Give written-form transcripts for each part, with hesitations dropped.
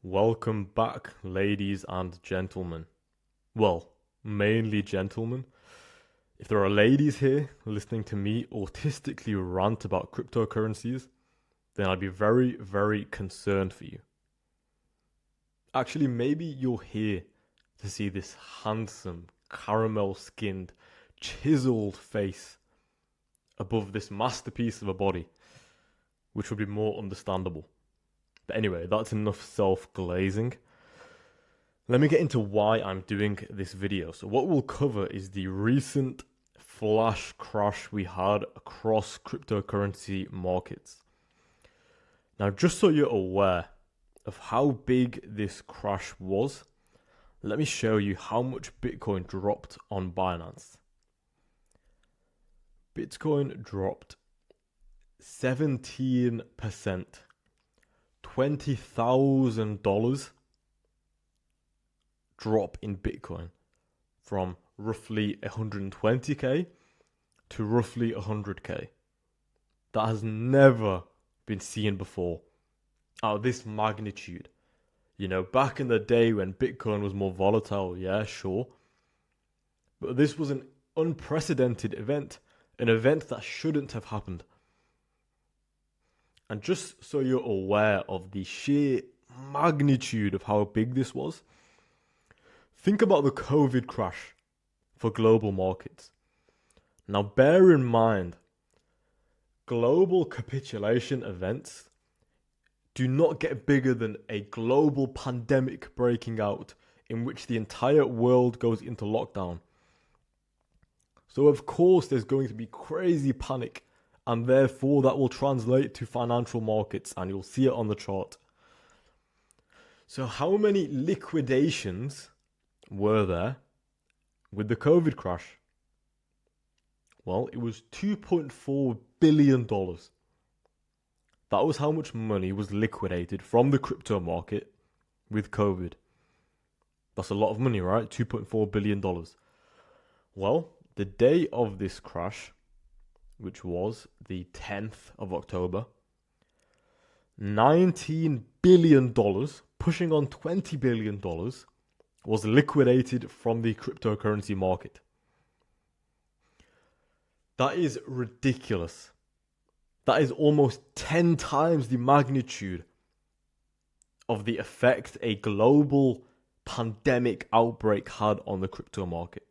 Welcome back, ladies and gentlemen. Well, mainly gentlemen. If there are ladies here listening to me autistically rant about cryptocurrencies, then I'd be very, very concerned for you. Actually, maybe you're here to see this handsome, caramel-skinned, chiseled face above this masterpiece of a body, which would be more understandable. But anyway, that's enough self-glazing. Let me get into why I'm doing this video. So what we'll cover is the recent flash crash we had across cryptocurrency markets. Now, just so you're aware of how big this crash was, let me show you how much Bitcoin dropped on Binance. Bitcoin dropped 17%. $20,000 drop in Bitcoin from roughly 120k to roughly 100k. That has never been seen before out of this magnitude. You know, back in the day when Bitcoin was more volatile, yeah, sure. But this was an unprecedented event, an event that shouldn't have happened. And just so you're aware of the sheer magnitude of how big this was, think about the COVID crash for global markets. Now, bear in mind, global capitulation events do not get bigger than a global pandemic breaking out in which the entire world goes into lockdown. So, of course, there's going to be crazy panic. And therefore, that will translate to financial markets, and you'll see it on the chart. So how many liquidations were there with the COVID crash? Well, it was $2.4 billion. That was how much money was liquidated from the crypto market with COVID. That's a lot of money, right? $2.4 billion. Well, the day of this crash, which was the 10th of October, $19 billion, pushing on $20 billion, was liquidated from the cryptocurrency market. That is ridiculous. That is almost 10 times the magnitude of the effect a global pandemic outbreak had on the crypto market.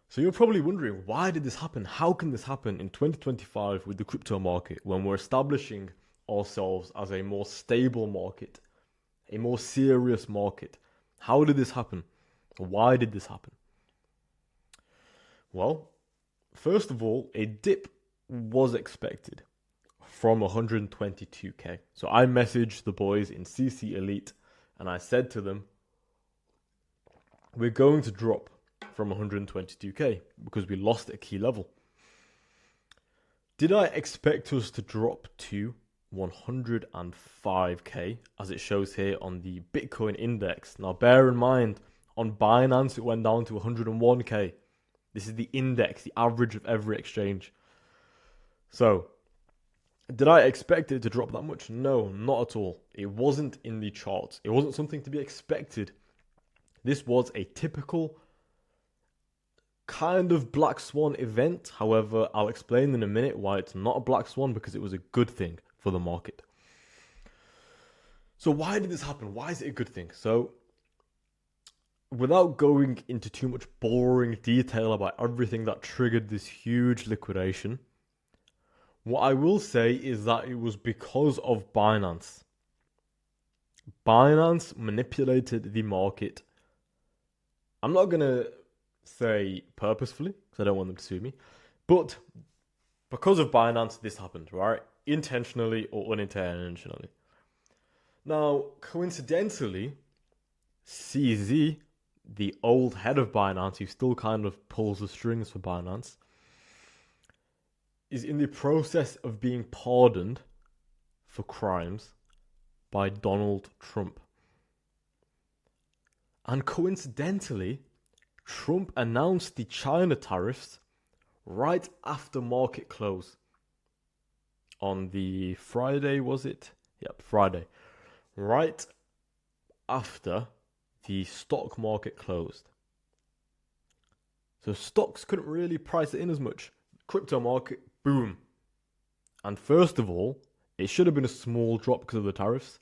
So you're probably wondering, why did this happen? How can this happen in 2025 with the crypto market when we're establishing ourselves as a more stable market, a more serious market? How did this happen? Why did this happen? Well, first of all, a dip was expected from 122k. So I messaged the boys in CC Elite and I said to them, we're going to drop from 122k because we lost a key level. Did I expect us to drop to 105k as it shows here on the Bitcoin index? Now bear in mind, on Binance it went down to 101k. This is the index, the average of every exchange. So, did I expect it to drop that much? No, not at all. It wasn't in the charts. It wasn't something to be expected. This was a typical kind of black swan event. However, I'll explain in a minute why it's not a black swan, because it was a good thing for the market. So why did this happen? Why is it a good thing? So without going into too much boring detail about everything that triggered this huge liquidation, what I will say is that it was because of Binance. Binance manipulated the market. I'm not going to say purposefully, because I don't want them to sue me, but because of Binance, this happened, right? Intentionally or unintentionally. Now, coincidentally, CZ, the old head of Binance, who still kind of pulls the strings for Binance, is in the process of being pardoned for crimes by Donald Trump. And coincidentally, Trump announced the China tariffs right after market close on the Friday, was it? Yep, Friday. right after the stock market closed. So stocks couldn't really price it in as much. Crypto market, boom. And first of all, it should have been a small drop because of the tariffs.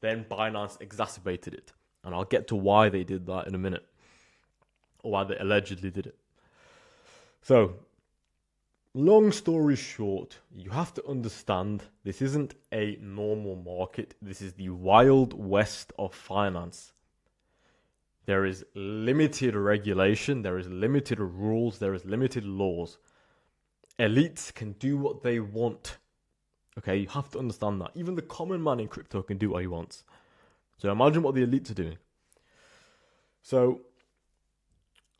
Then Binance exacerbated it. And I'll get to why they did that in a minute. Or why they allegedly did it. So, long story short, you have to understand this isn't a normal market. This is the wild west of finance. There is limited regulation, there is limited rules, there is limited laws. Elites can do what they want. Okay, you have to understand that. Even the common man in crypto can do what he wants. So imagine what the elites are doing. So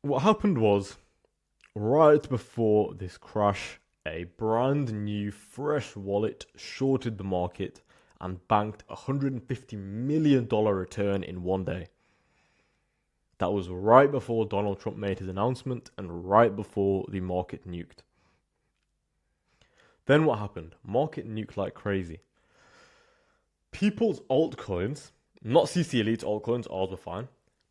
what happened was, right before this crash, a brand new fresh wallet shorted the market and banked $150 million return in one day. That was right before Donald Trump made his announcement and right before the market nuked. Then what happened? Market nuked like crazy. People's altcoins, not CC Elite altcoins, ours were fine,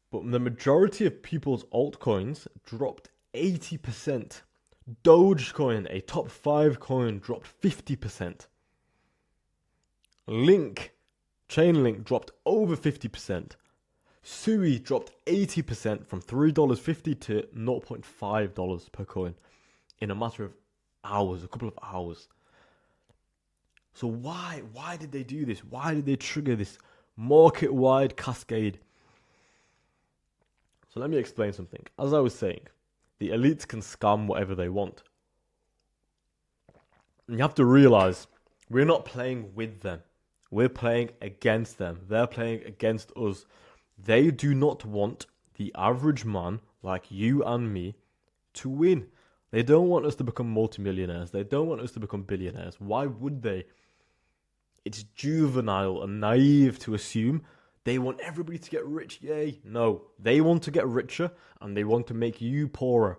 but the majority of people's altcoins dropped 80%. Dogecoin, a top 5 coin, dropped 50%. Chainlink dropped over 50%. Sui dropped 80% from $3.50 to $0.5 per coin in a matter of hours, a couple of hours. So why did they do this? Why did they trigger this market-wide cascade? So let me explain something. As I was saying, the elites can scam whatever they want. And you have to realize we're not playing with them. We're playing against them. They're playing against us. They do not want the average man like you and me to win. They don't want us to become multimillionaires. They don't want us to become billionaires. Why would they? It's juvenile and naive to assume they want everybody to get rich. Yay. No, they want to get richer and they want to make you poorer.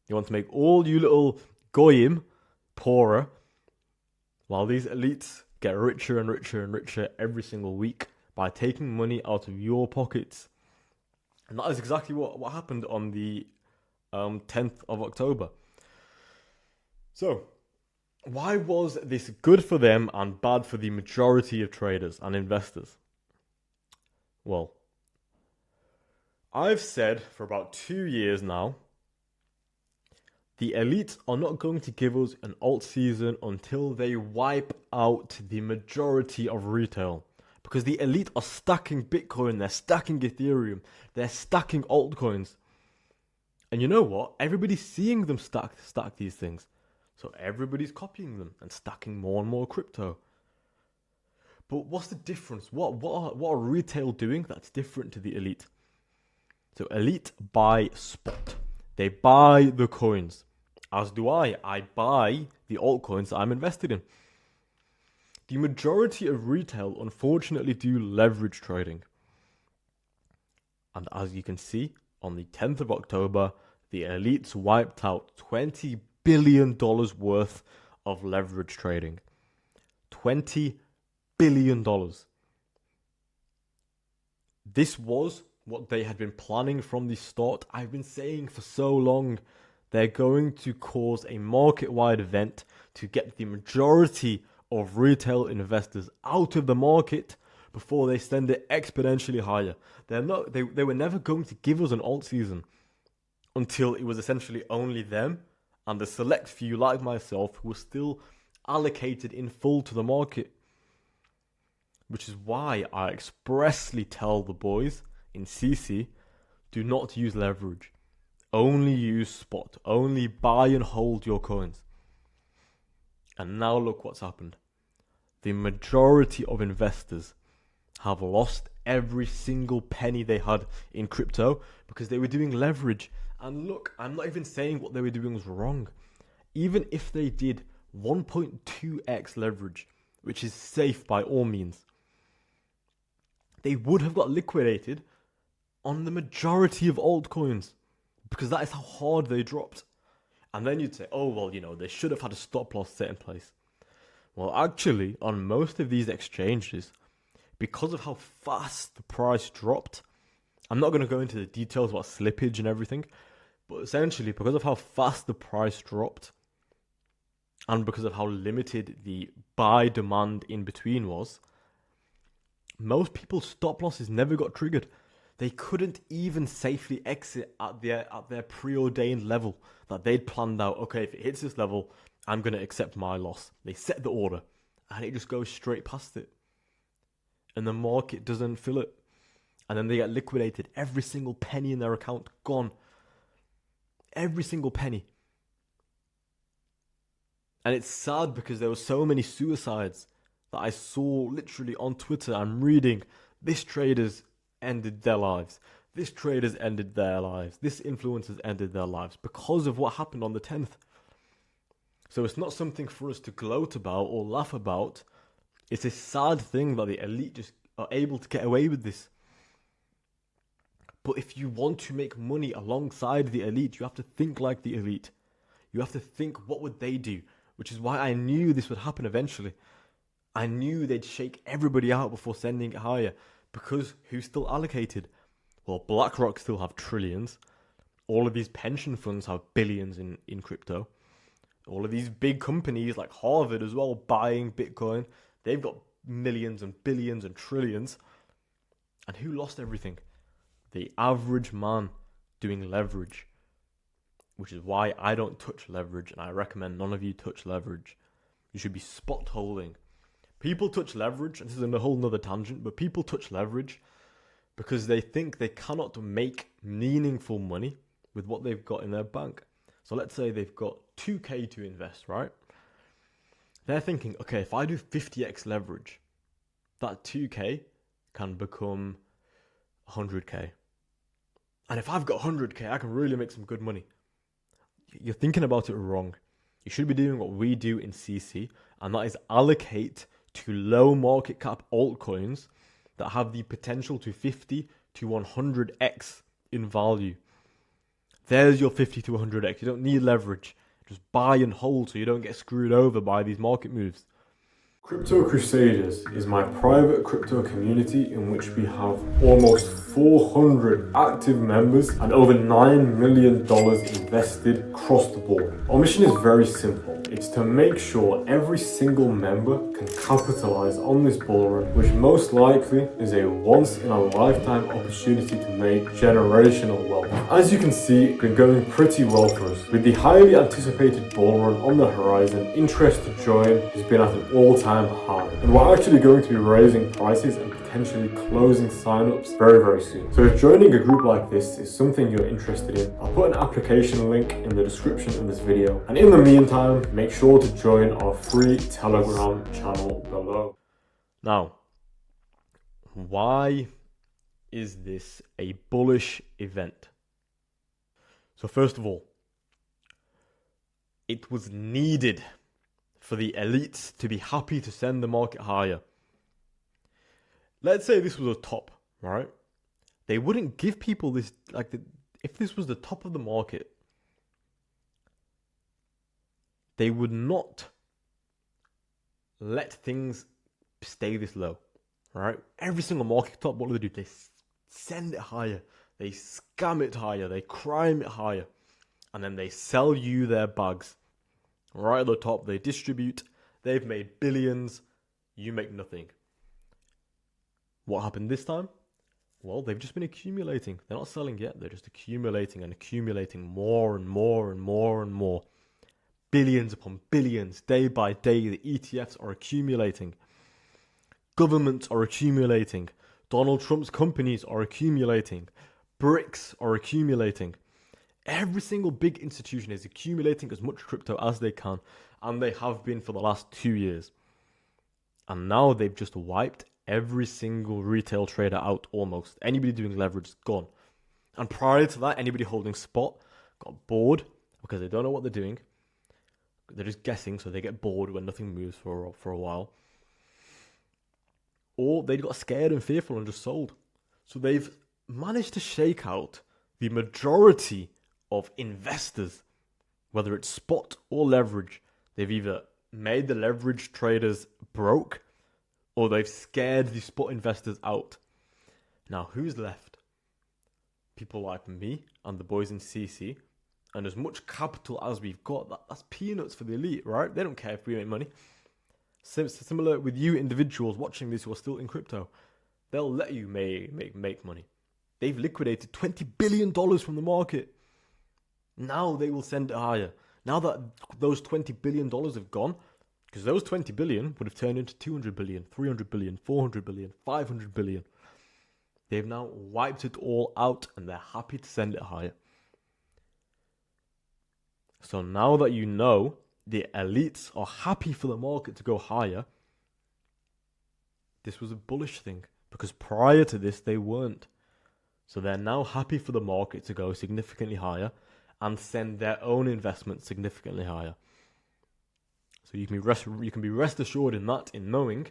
They want to make all you little goyim poorer while these elites get richer and richer and richer every single week by taking money out of your pockets. And that is exactly what happened on the 10th of October. So, why was this good for them and bad for the majority of traders and investors? Well, I've said for about 2 years now, the elites are not going to give us an alt season until they wipe out the majority of retail. Because the elite are stacking Bitcoin, they're stacking Ethereum, they're stacking altcoins. And you know what? Everybody's seeing them stack these things. So everybody's copying them and stacking more and more crypto. But what's the difference? What are retail doing that's different to the elite? So elite buy spot. They buy the coins. As do I. I buy the altcoins that I'm invested in. The majority of retail, unfortunately, do leverage trading. And as you can see, on the 10th of October, the elites wiped out $20 billion worth of leverage trading. $20 billion. This was what they had been planning from the start. I've been saying for so long, they're going to cause a market-wide event to get the majority of retail investors out of the market before they send it exponentially higher. They were never going to give us an alt season until it was essentially only them and the select few like myself who were still allocated in full to the market. Which is why I expressly tell the boys in CC, do not use leverage. Only use spot. Only buy and hold your coins. And now look what's happened. The majority of investors have lost every single penny they had in crypto because they were doing leverage. And look, I'm not even saying what they were doing was wrong. Even if they did 1.2x leverage, which is safe by all means, they would have got liquidated on the majority of altcoins because that is how hard they dropped. And then you'd say, oh, well, they should have had a stop loss set in place. Well, actually, on most of these exchanges, because of how fast the price dropped. I'm not going to go into the details about slippage and everything, but essentially because of how fast the price dropped and because of how limited the buy demand in between was, most people's stop losses never got triggered. They couldn't even safely exit at their preordained level that they'd planned out. Okay, if it hits this level, I'm going to accept my loss. They set the order and it just goes straight past it. And the market doesn't fill it. And then they get liquidated. Every single penny in their account gone. Every single penny. And it's sad because there were so many suicides that I saw literally on Twitter. I'm reading, this trader's ended their lives. This trader's ended their lives. This influencer's ended their lives because of what happened on the 10th. So it's not something for us to gloat about or laugh about. It's a sad thing that the elite just are able to get away with this. But if you want to make money alongside the elite, you have to think like the elite. You have to think, what would they do? Which is why I knew this would happen eventually. I knew they'd shake everybody out before sending it higher. Because who's still allocated? Well, BlackRock still have trillions. All of these pension funds have billions in crypto. All of these big companies like Harvard as well buying Bitcoin. They've got millions and billions and trillions. And who lost everything? The average man doing leverage. Which is why I don't touch leverage, and I recommend none of you touch leverage. You should be spot holding. People touch leverage, and this is a whole nother tangent, but people touch leverage because they think they cannot make meaningful money with what they've got in their bank. So let's say they've got 2K to invest, right? They're thinking, okay, if I do 50x leverage, that 2K can become 100K. And if I've got 100K, I can really make some good money. You're thinking about it wrong. You should be doing what we do in CC, and that is allocate to low market cap altcoins that have the potential to 50 to 100x in value. There's your 50 to 100x. You don't need leverage. Just buy and hold so you don't get screwed over by these market moves. Crypto Crusaders is my private crypto community in which we have almost 400 active members and over $9 million invested across the board. Our mission is very simple. It's to make sure every single member can capitalize on this bull run, which most likely is a once in a lifetime opportunity to make generational wealth. As you can see, it's been going pretty well for us. With the highly anticipated bull run on the horizon, interest to join has been at an all-time high. And we're actually going to be raising prices and potentially closing signups very, very soon. So if joining a group like this is something you're interested in, I'll put an application link in the description of this video. And in the meantime, make sure to join our free Telegram channel below. Now, why is this a bullish event? So first of all, it was needed for the elites to be happy to send the market higher. Let's say this was a top, right? They wouldn't give people this, if this was the top of the market, they would not let things stay this low, right? Every single market top, what do? They send it higher. They scam it higher. They crime it higher. And then they sell you their bags. Right at the top, they distribute. They've made billions. You make nothing. What happened this time? Well, they've just been accumulating. They're not selling yet. They're just accumulating and accumulating more and more and more and more. Billions upon billions, day by day, the ETFs are accumulating. Governments are accumulating. Donald Trump's companies are accumulating. BRICS are accumulating. Every single big institution is accumulating as much crypto as they can, and they have been for the last 2 years. And now they've just wiped every single retail trader out almost. Anybody doing leverage is gone. And prior to that, anybody holding spot got bored because they don't know what they're doing. They're just guessing, so they get bored when nothing moves for a while. Or they got scared and fearful and just sold. So they've managed to shake out the majority of investors, whether it's spot or leverage. They've either made the leverage traders broke, or they've scared the spot investors out. Now, who's left? People like me and the boys in CC, and as much capital as we've got, that's peanuts for the elite, right? They don't care if we make money. Similar with you individuals watching this who are still in crypto. They'll let you make money. They've liquidated $20 billion from the market. Now they will send it higher. Now that those $20 billion have gone, because those 20 billion would have turned into 200 billion, 300 billion, 400 billion, 500 billion. They've now wiped it all out and they're happy to send it higher. So now that you know the elites are happy for the market to go higher, this was a bullish thing because prior to this they weren't. So they're now happy for the market to go significantly higher and send their own investments significantly higher. So you can be rest assured in knowing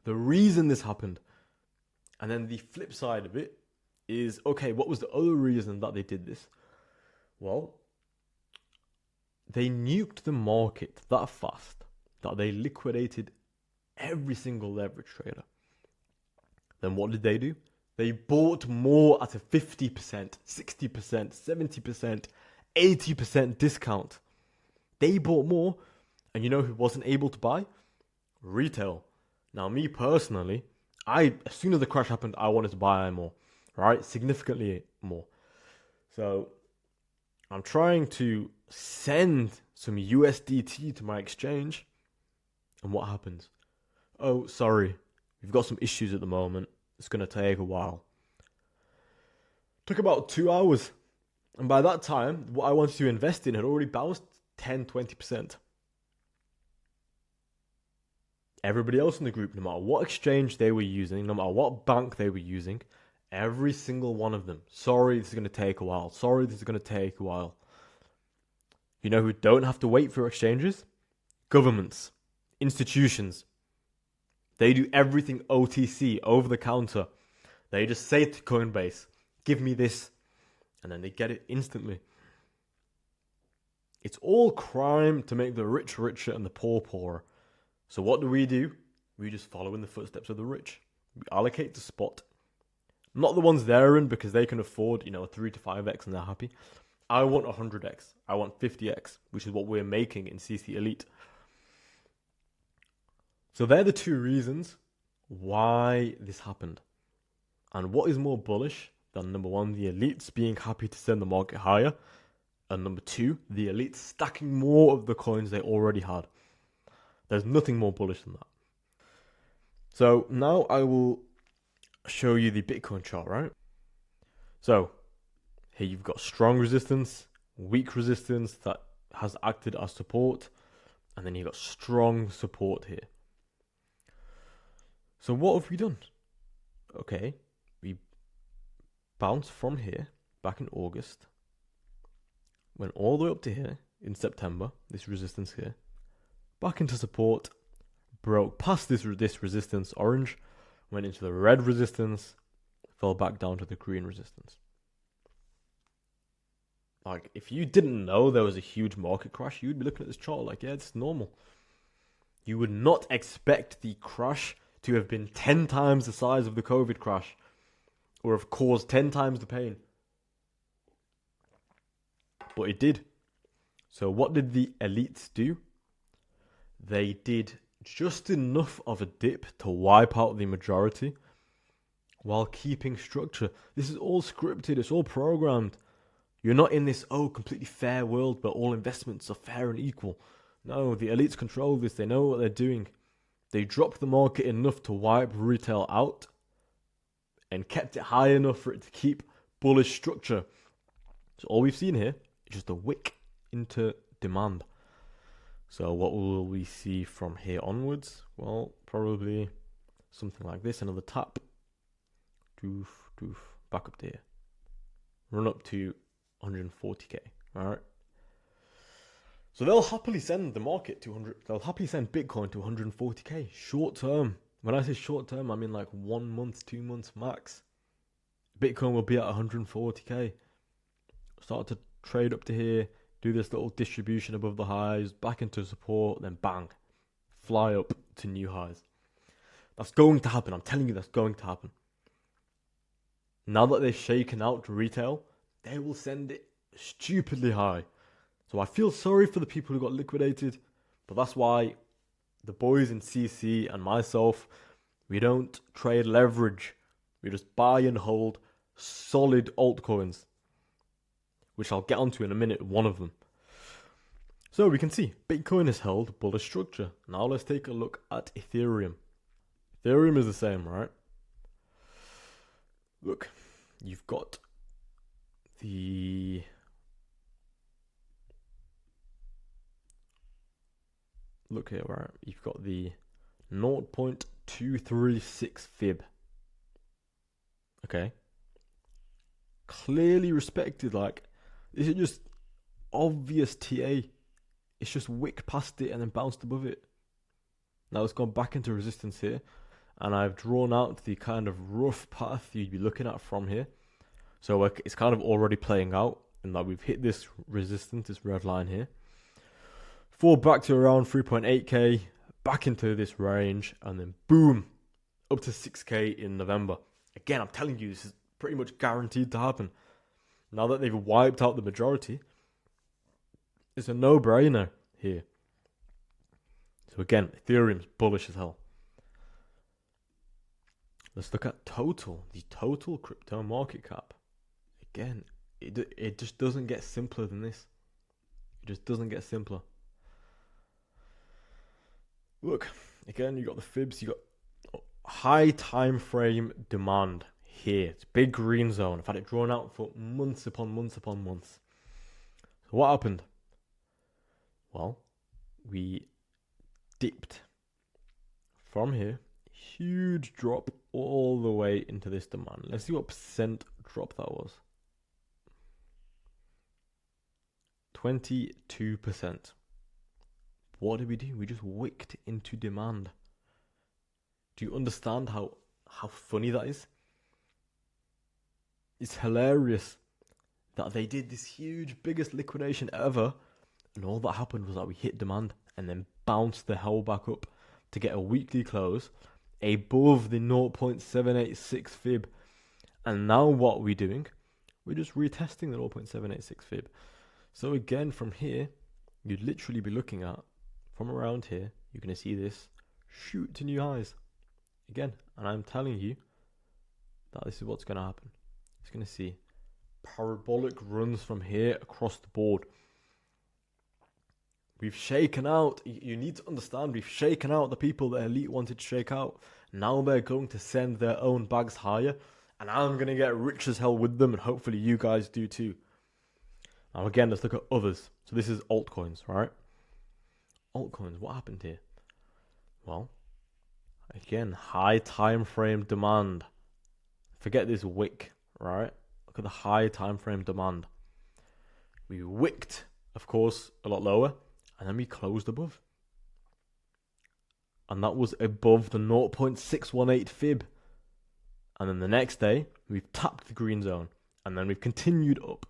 the reason this happened. And then the flip side of it is, okay, what was the other reason that they did this? Well, they nuked the market that fast that they liquidated every single leverage trader. Then what did they do? They bought more at a 50%, 60%, 70%, 80% discount. They bought more, and you know who wasn't able to buy? Retail. Now, me personally, as soon as the crash happened, I wanted to buy more, right? Significantly more. So I'm trying to send some USDT to my exchange. And what happens? Oh, sorry. We've got some issues at the moment. It's going to take a while. Took about 2 hours. And by that time, what I wanted to invest in had already bounced 10, 20%. Everybody else in the group, no matter what exchange they were using, no matter what bank they were using, every single one of them, sorry, this is going to take a while. Sorry, this is going to take a while. You know who don't have to wait for exchanges? Governments, institutions. They do everything OTC, over the counter. They just say to Coinbase, give me this, and then they get it instantly. It's all crime to make the rich richer and the poor poorer. So what do? We just follow in the footsteps of the rich. We allocate to spot. Not the ones they're in because they can afford, a 3 to 5x and they're happy. I want 100x. I want 50x, which is what we're making in CC Elite. So they're the two reasons why this happened. And what is more bullish than number one, the elites being happy to send the market higher, and number two, the elites stacking more of the coins they already had. There's nothing more bullish than that. So now I will show you the Bitcoin chart, right? So here you've got strong resistance, weak resistance that has acted as support, and then you've got strong support here. So what have we done? Okay, we bounced from here back in August, went all the way up to here in September, this resistance here, back into support, broke past this resistance, orange, went into the red resistance, fell back down to the green resistance. Like, if you didn't know there was a huge market crash, you'd be looking at this chart like, yeah, it's normal. You would not expect the crash to have been 10 times the size of the COVID crash, or have caused 10 times the pain. But it did. So what did the elites do? They did just enough of a dip to wipe out the majority while keeping structure. This is all scripted, it's all programmed. You're not in this, completely fair world where all investments are fair and equal. No, the elites control this, they know what they're doing. They dropped the market enough to wipe retail out and kept it high enough for it to keep bullish structure. So all we've seen here is just a wick into demand. So what will we see from here onwards? Well, probably something like this, another tap. Doof, doof, back up to here. Run up to 140k, alright? So they'll happily send the market to they'll happily send Bitcoin to 140k, short term. When I say short term, I mean like 1 month, 2 months max. Bitcoin will be at 140k. Start to trade up to here, do this little distribution above the highs, back into support, then bang, fly up to new highs. That's going to happen. I'm telling you, that's going to happen. Now that they've shaken out retail, they will send it stupidly high. So I feel sorry for the people who got liquidated, but that's why the boys in CC and myself, we don't trade leverage. We just buy and hold solid altcoins, which I'll get onto in a minute, one of them. So we can see Bitcoin has held bullish structure. Now let's take a look at Ethereum. Ethereum is the same, right? Look, you've got the... Look here, right? You've got the 0.236 fib. Okay. Clearly respected, like, this is just obvious TA. It's just wicked past it and then bounced above it. Now it's gone back into resistance here. And I've drawn out the kind of rough path you'd be looking at from here. So it's kind of already playing out. And that we've hit this resistance, this red line here. Fall back to around 3.8k. Back into this range. And then boom. Up to 6k in November. Again, I'm telling you, this is pretty much guaranteed to happen. Now that they've wiped out the majority, it's a no-brainer here. So again, Ethereum's bullish as hell. Let's look at the total crypto market cap. Again, it just doesn't get simpler than this. It just doesn't get simpler. Look, again, you got the fibs, you got high time frame demand here. It's big green zone. I've had it drawn out for months upon months upon months. So what happened? Well, we dipped from here. Huge drop all the way into this demand. Let's see what percent drop that was. 22%. What did we do? We just wicked into demand. Do you understand how funny that is? It's hilarious that they did this huge, biggest liquidation ever, and all that happened was that we hit demand and then bounced the hell back up to get a weekly close above the 0.786 fib. And now what are we doing? We're just retesting the 0.786 fib. So again, from here, you'd literally be looking at, from around here, you're going to see this shoot to new highs. Again, and I'm telling you that this is what's going to happen. It's going to see parabolic runs from here across the board. We've shaken out, you need to understand, we've shaken out the people that Elite wanted to shake out. Now they're going to send their own bags higher, and I'm going to get rich as hell with them, and hopefully you guys do too. Now again, let's look at others. So this is altcoins, right? Altcoins, what happened here? Well, again, high time frame demand. Forget this wick, right? Look at the high time frame demand. We wicked, of course, a lot lower, and then we closed above. And that was above the 0.618 fib. And then the next day, we've tapped the green zone, and then we've continued up.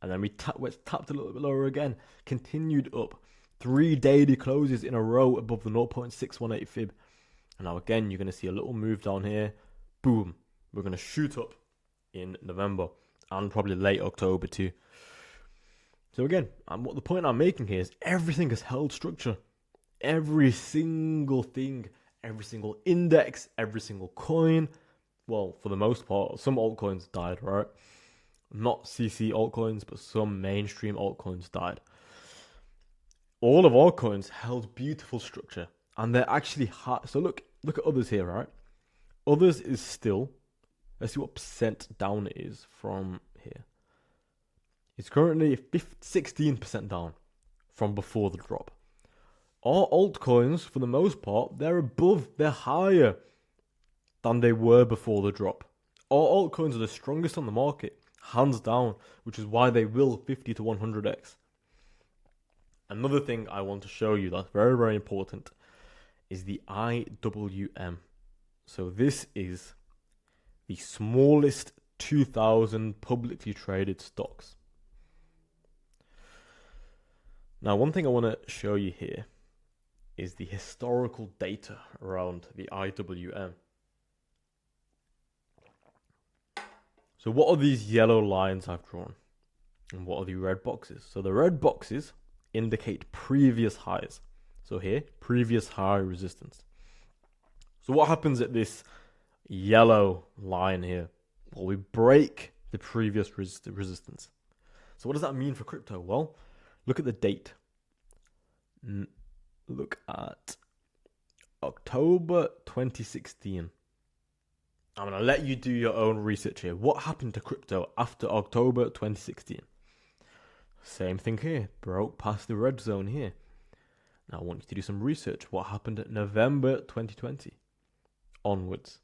And then we tapped a little bit lower again, continued up. 3 daily closes in a row above the 0.618 fib. And now again, you're going to see a little move down here. Boom. We're going to shoot up in November and probably late October too. So again, what the point I'm making here is everything has held structure. Every single thing, every single index, every single coin. Well, for the most part, some altcoins died, right? Not CC altcoins, but some mainstream altcoins died. All of our coins held beautiful structure, and they're actually high. So look at others here, right? Others is still, let's see what percent down it is from here. It's currently 16% down from before the drop. Our altcoins, for the most part, they're higher than they were before the drop. Our altcoins are the strongest on the market, hands down, which is why they will 50 to 100x. Another thing I want to show you that's very, very important is the IWM. So this is the smallest 2,000 publicly traded stocks. Now, one thing I want to show you here is the historical data around the IWM. So what are these yellow lines I've drawn? And what are the red boxes? So the red boxes indicate previous highs. So here, previous high resistance. So what happens at this yellow line here? Well, we break the previous resistance. So what does that mean for crypto? Well, look at the date. Look at October 2016. I'm going to let you do your own research here. What happened to crypto after October 2016? Same thing here. Broke past the red zone here. Now I want you to do some research. What happened at November 2020 onwards?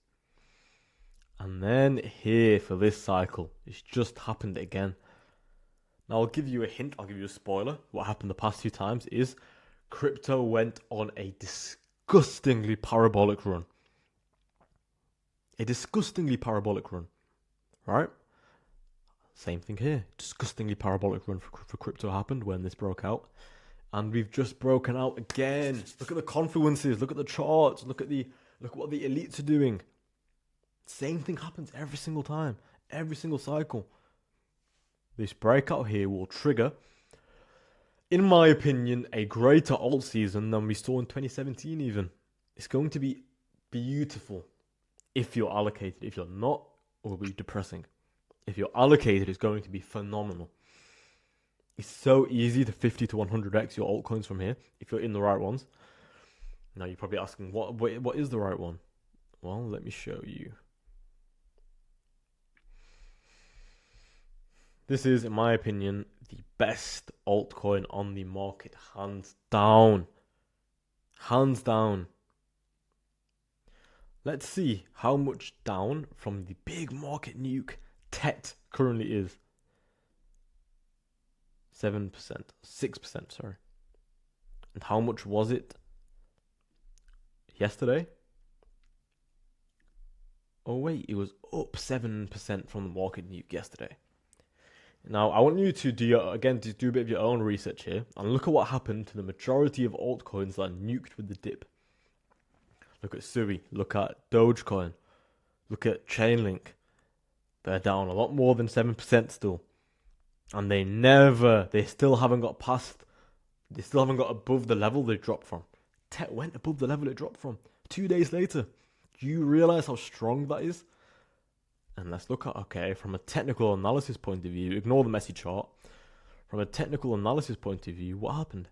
And then here for this cycle, it's just happened again. Now I'll give you a hint, I'll give you a spoiler. What happened the past few times is crypto went on a disgustingly parabolic run. A disgustingly parabolic run, right? Same thing here. Disgustingly parabolic run for crypto happened when this broke out. And we've just broken out again. Look at the confluences, look at the charts, look at what the elites are doing. Same thing happens every single time, every single cycle. This breakout here will trigger, in my opinion, a greater alt season than we saw in 2017 even. It's going to be beautiful if you're allocated. If you're not, it will be depressing. If you're allocated, it's going to be phenomenal. It's so easy to 50 to 100x your altcoins from here if you're in the right ones. Now you're probably asking, what is the right one? Well, let me show you. This is, in my opinion, the best altcoin on the market, hands down. Hands down. Let's see how much down from the big market nuke TET currently is. 7%, 6%, sorry. And how much was it yesterday? Oh wait, it was up 7% from the market nuke yesterday. Now, I want you to do a bit of your own research here and look at what happened to the majority of altcoins that are nuked with the dip. Look at Sui, look at Dogecoin, look at Chainlink. They're down a lot more than 7% still. And they still haven't got above the level they dropped from. TET went above the level it dropped from 2 days later. Do you realize how strong that is? And let's look at, okay, from a technical analysis point of view, ignore the messy chart. From a technical analysis point of view, what happened?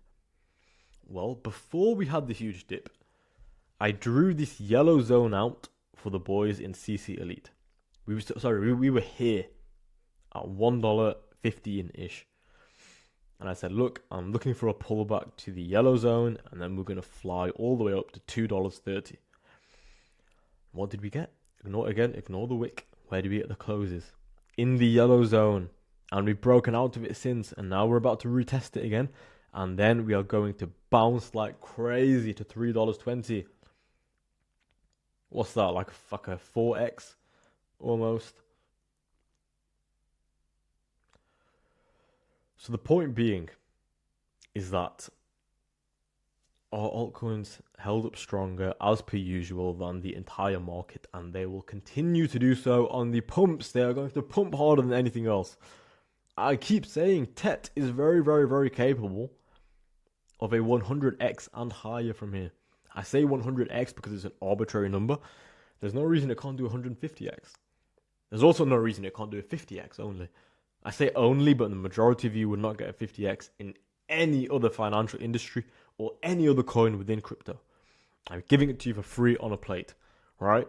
Well, before we had the huge dip, I drew this yellow zone out for the boys in CC Elite. We were here at $1.15-ish. And I said, look, I'm looking for a pullback to the yellow zone, and then we're going to fly all the way up to $2.30. What did we get? Ignore the wick. Where do we get the closes? In the yellow zone. And we've broken out of it since, and now we're about to retest it again. And then we are going to bounce like crazy to $3.20. What's that, like a 4x almost? So the point being is that our altcoins held up stronger as per usual than the entire market, and they will continue to do so on the pumps. They are going to pump harder than anything else. I keep saying TET is very, very, very capable of a 100x and higher from here. I say 100x because it's an arbitrary number. There's no reason it can't do 150x. There's also no reason it can't do a 50x only. I say only, but the majority of you would not get a 50x in any other financial industry or any other coin within crypto. I'm giving it to you for free on a plate, right?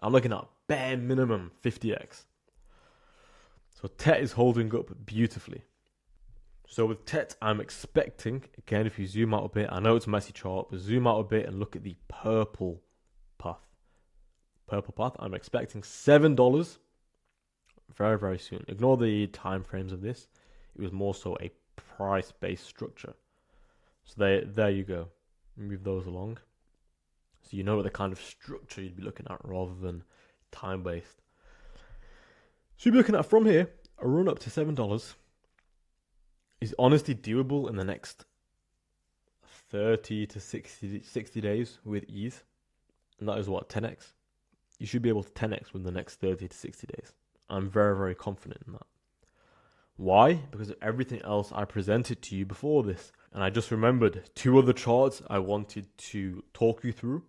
I'm looking at bare minimum 50x. So TET is holding up beautifully. So with TET, I'm expecting, again, if you zoom out a bit, I know it's a messy chart, but zoom out a bit and look at the purple path. Purple path, I'm expecting $7 very, very soon. Ignore the time frames of this. It was more so a price-based structure. So there you go. Move those along. So you know what the kind of structure you'd be looking at rather than time-based. So you'd be looking at from here, a run up to $7 is honestly doable in the next 30 to 60 days with ease. And that is what, 10x? You should be able to 10x within the next 30 to 60 days. I'm very, very confident in that. Why? Because of everything else I presented to you before this. And I just remembered 2 other charts I wanted to talk you through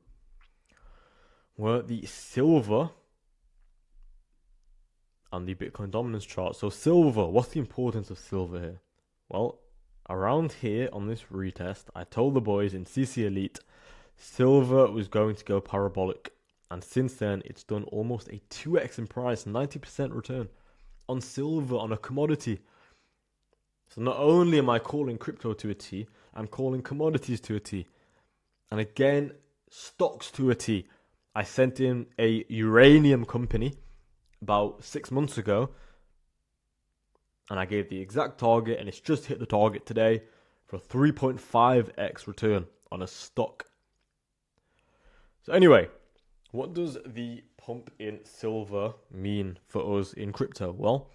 were the silver and the Bitcoin dominance chart. So silver, what's the importance of silver here? Well, around here on this retest, I told the boys in CC Elite, silver was going to go parabolic. And since then, it's done almost a 2x in price, 90% return on silver, on a commodity. So not only am I calling crypto to a T, I'm calling commodities to a T. And again, stocks to a T. I sent in a uranium company about 6 months ago, and I gave the exact target, and it's just hit the target today for a 3.5x return on a stock. So anyway, what does the pump in silver mean for us in crypto? Well,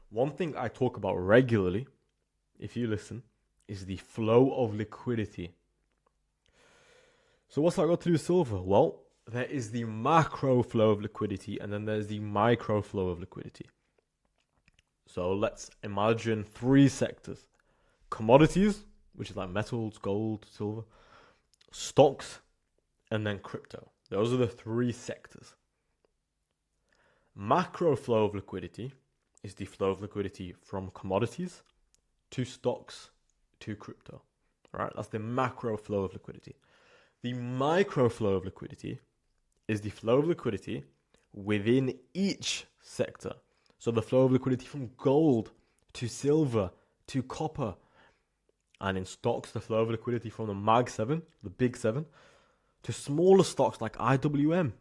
one thing I talk about regularly, if you listen, is the flow of liquidity. So what's that got to do with silver? Well, there is the macro flow of liquidity, and then there's the micro flow of liquidity. So let's imagine 3 sectors. Commodities, which is like metals, gold, silver, stocks, and then crypto. Those are the 3 sectors. Macro flow of liquidity is the flow of liquidity from commodities to stocks to crypto. All right, that's the macro flow of liquidity. The micro flow of liquidity is the flow of liquidity within each sector. So the flow of liquidity from gold to silver to copper. And in stocks, the flow of liquidity from the Mag 7, the Big 7, to smaller stocks like IWM.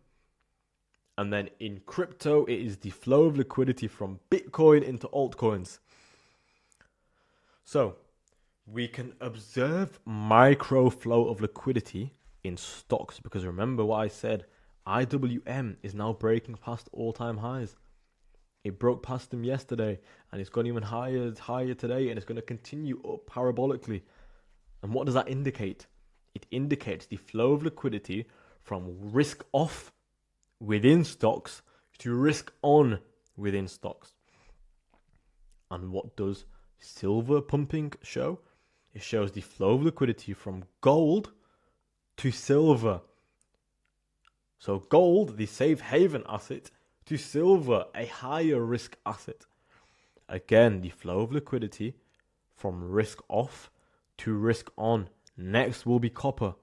And then in crypto, it is the flow of liquidity from Bitcoin into altcoins. So we can observe micro flow of liquidity in stocks, because remember what I said, IWM is now breaking past all-time highs. It broke past them yesterday, and it's gone even higher today, and it's going to continue up parabolically. And what does that indicate? It indicates the flow of liquidity from risk off within stocks to risk on within stocks. And what does silver pumping show? It shows the flow of liquidity from gold to silver. So gold, the safe haven asset, to silver, a higher risk asset. Again, the flow of liquidity from risk off to risk on. Next will be copper.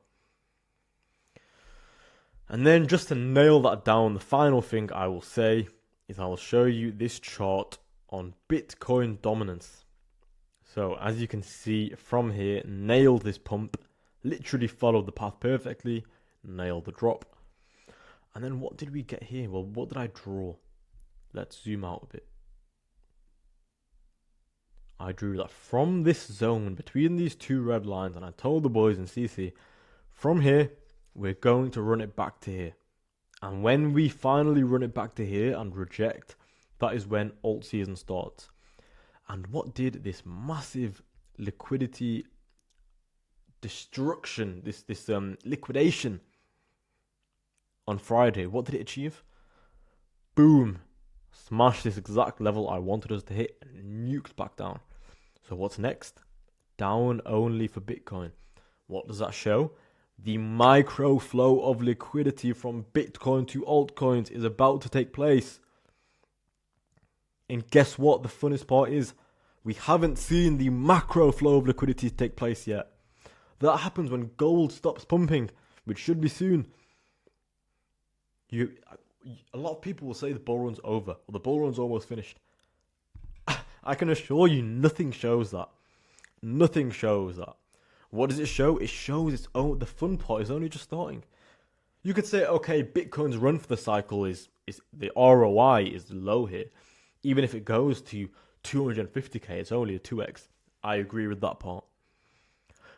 And then just to nail that down, the final thing I will say is I will show you this chart on Bitcoin dominance. So as you can see from here, nailed this pump, literally followed the path perfectly, nailed the drop. And then what did we get here? Well, what did I draw? Let's zoom out a bit. I drew that from this zone between these 2 red lines, and I told the boys in CC, from here, we're going to run it back to here. And when we finally run it back to here and reject, that is when Altseason starts. And what did this massive liquidity destruction, this liquidation on Friday, what did it achieve? Boom. Smashed this exact level I wanted us to hit and nuked back down. So what's next? Down only for Bitcoin. What does that show? The micro flow of liquidity from Bitcoin to altcoins is about to take place. And guess what the funnest part is? We haven't seen the macro flow of liquidity take place yet. That happens when gold stops pumping, which should be soon. A lot of people will say the bull run's over, or the bull run's almost finished. I can assure you nothing shows that. Nothing shows that. What does it show? It shows the fun part is only just starting. You could say, okay, Bitcoin's run for the cycle is the ROI is low here. Even if it goes to 250k, it's only a 2x. I agree with that part.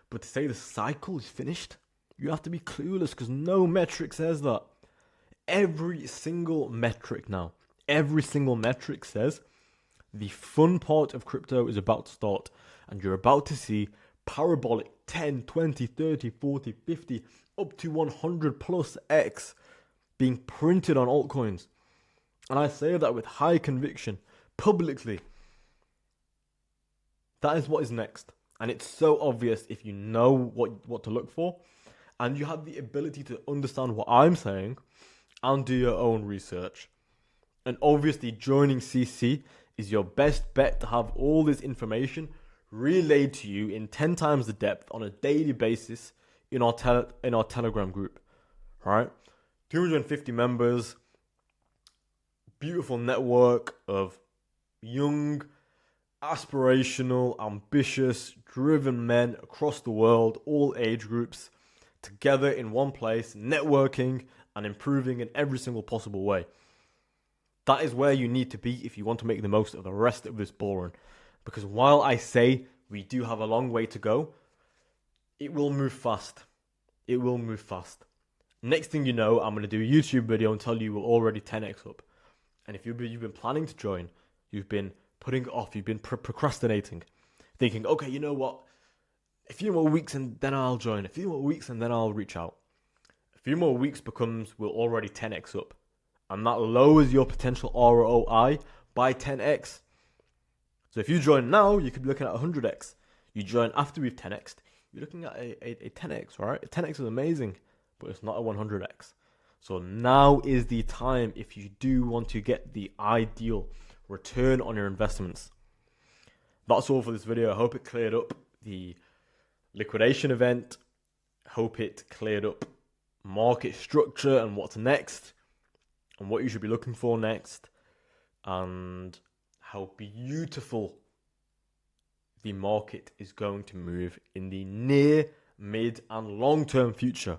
But to say the cycle is finished, you have to be clueless, because no metric says that. Every single metric says the fun part of crypto is about to start, and you're about to see parabolic 10, 20, 30, 40, 50, up to 100 plus X being printed on altcoins. And I say that with high conviction, publicly. That is what is next. And it's so obvious if you know what to look for, and you have the ability to understand what I'm saying and do your own research. And obviously joining CC is your best bet to have all this information relayed to you in 10 times the depth on a daily basis in our Telegram group. Right? 250 members, beautiful network of young, aspirational, ambitious, driven men across the world, all age groups, together in one place, networking and improving in every single possible way. That is where you need to be if you want to make the most of the rest of this bull run. Because while I say we do have a long way to go, it will move fast. It will move fast. Next thing you know, I'm going to do a YouTube video and tell you we're already 10x up. And if you've been planning to join, you've been putting it off, you've been procrastinating, thinking, okay, you know what? A few more weeks and then I'll join. A few more weeks and then I'll reach out. A few more weeks becomes we're already 10x up. And that lowers your potential ROI by 10x. So if you join now, you could be looking at 100x. You join after we've 10x'd, you're looking at a 10x, right? A 10x is amazing, but it's not a 100x. So now is the time if you do want to get the ideal return on your investments. That's all for this video. I hope it cleared up the liquidation event. Hope it cleared up market structure and what's next and what you should be looking for next, and how beautiful the market is going to move in the near, mid and long-term future.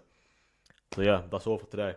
So yeah, that's all for today.